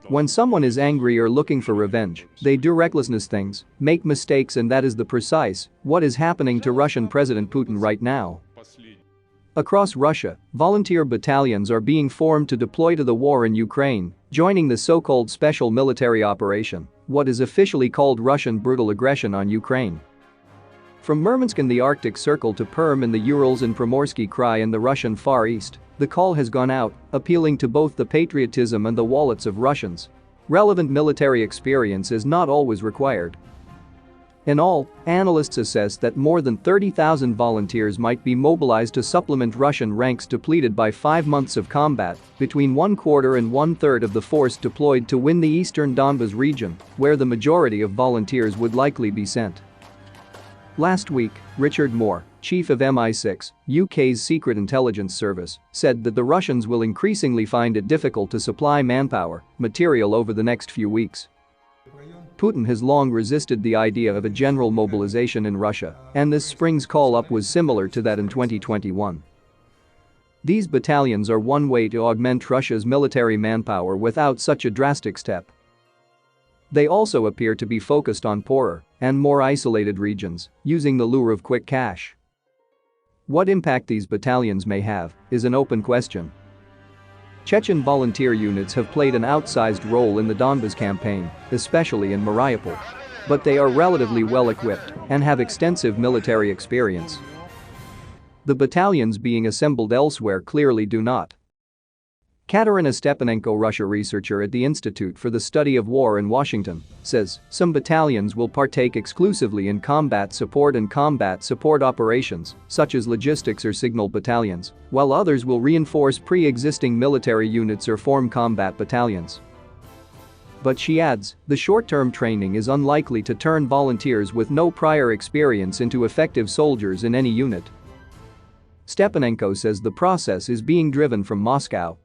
When someone is angry or looking for revenge, they do recklessness things, make mistakes, and that is the precise what is happening to Russian President Putin right now. Across Russia, volunteer battalions are being formed to deploy to the war in Ukraine, joining the so-called special military operation, what is officially called Russian brutal aggression on Ukraine. From Murmansk in the Arctic Circle to Perm in the Urals and Primorsky Krai in the Russian Far East, the call has gone out, appealing to both the patriotism and the wallets of Russians. Relevant military experience is not always required. In all, analysts assess that more than 30,000 volunteers might be mobilized to supplement Russian ranks depleted by 5 months of combat, between 1/4 and 1/3 of the force deployed to win the eastern Donbas region, where the majority of volunteers would likely be sent. Last week, Richard Moore, chief of MI6, UK's secret intelligence service, said that the Russians will increasingly find it difficult to supply manpower, material over the next few weeks. Putin has long resisted the idea of a general mobilization in Russia, and this spring's call-up was similar to that in 2021. These battalions are one way to augment Russia's military manpower without such a drastic step. They also appear to be focused on poorer and more isolated regions, using the lure of quick cash. What impact these battalions may have is an open question. Chechen volunteer units have played an outsized role in the Donbas campaign, especially in Mariupol. But they are relatively well equipped and have extensive military experience. The battalions being assembled elsewhere clearly do not. Katerina Stepanenko, Russia researcher at the Institute for the Study of War in Washington, says some battalions will partake exclusively in combat support and combat support operations, such as logistics or signal battalions, while others will reinforce pre-existing military units or form combat battalions. But she adds, the short-term training is unlikely to turn volunteers with no prior experience into effective soldiers in any unit. Stepanenko says the process is being driven from Moscow.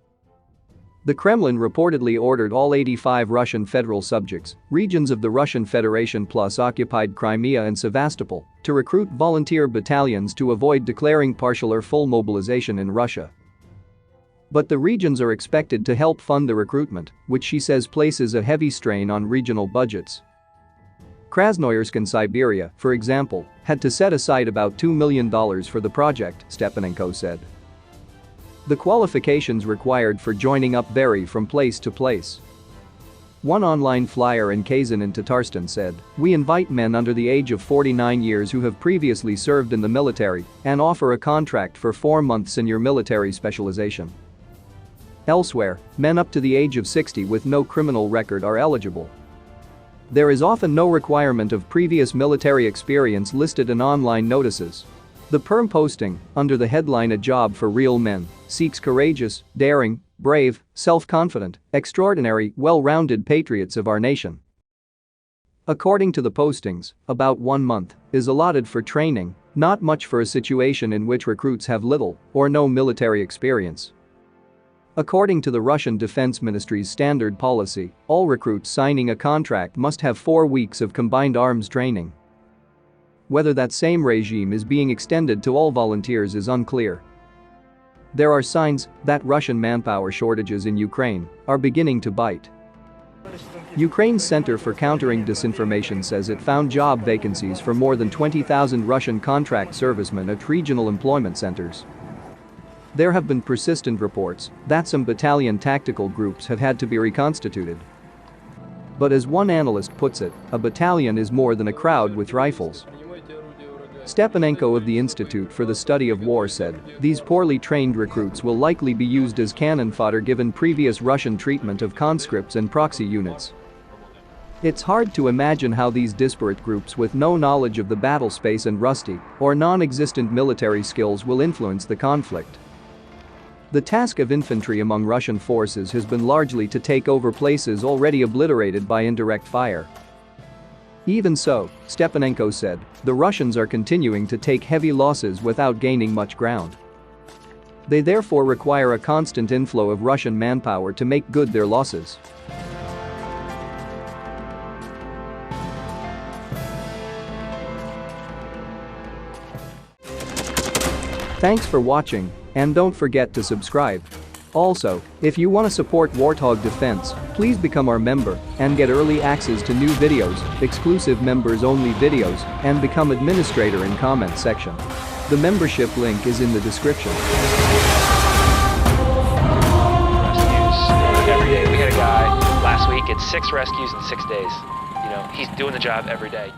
The Kremlin reportedly ordered all 85 Russian federal subjects, regions of the Russian Federation plus occupied Crimea and Sevastopol, to recruit volunteer battalions to avoid declaring partial or full mobilization in Russia. But the regions are expected to help fund the recruitment, which she says places a heavy strain on regional budgets. Krasnoyarsk in Siberia, for example, had to set aside about $2 million for the project, Stepanenko said. The qualifications required for joining up vary from place to place. One online flyer in Kazan in Tatarstan said, "We invite men under the age of 49 years who have previously served in the military and offer a contract for 4 months in your military specialization." Elsewhere, men up to the age of 60 with no criminal record are eligible. There is often no requirement of previous military experience listed in online notices. The Perm posting, under the headline "A Job for Real Men," seeks courageous, daring, brave, self-confident, extraordinary, well-rounded patriots of our nation. According to the postings, about 1 month is allotted for training, not much for a situation in which recruits have little or no military experience. According to the Russian Defense Ministry's standard policy, all recruits signing a contract must have 4 weeks of combined arms training. Whether that same regime is being extended to all volunteers is unclear. There are signs that Russian manpower shortages in Ukraine are beginning to bite. Ukraine's Center for Countering Disinformation says it found job vacancies for more than 20,000 Russian contract servicemen at regional employment centers. There have been persistent reports that some battalion tactical groups have had to be reconstituted. But as one analyst puts it, a battalion is more than a crowd with rifles. Stepanenko of the Institute for the Study of War said, these poorly trained recruits will likely be used as cannon fodder given previous Russian treatment of conscripts and proxy units. It's hard to imagine how these disparate groups with no knowledge of the battle space and rusty or non-existent military skills will influence the conflict. The task of infantry among Russian forces has been largely to take over places already obliterated by indirect fire. Even so, Stepanenko said, the Russians are continuing to take heavy losses without gaining much ground. They therefore require a constant inflow of Russian manpower to make good their losses. Thanks for watching, and don't forget to subscribe. Also, if you want to support Warthog Defense, please become our member and get early access to new videos, exclusive members-only videos, and become administrator in comment section. The membership link is in the description. Rescues every day. We had a guy last week, it's 6 rescues in 6 days. You know, he's doing the job every day.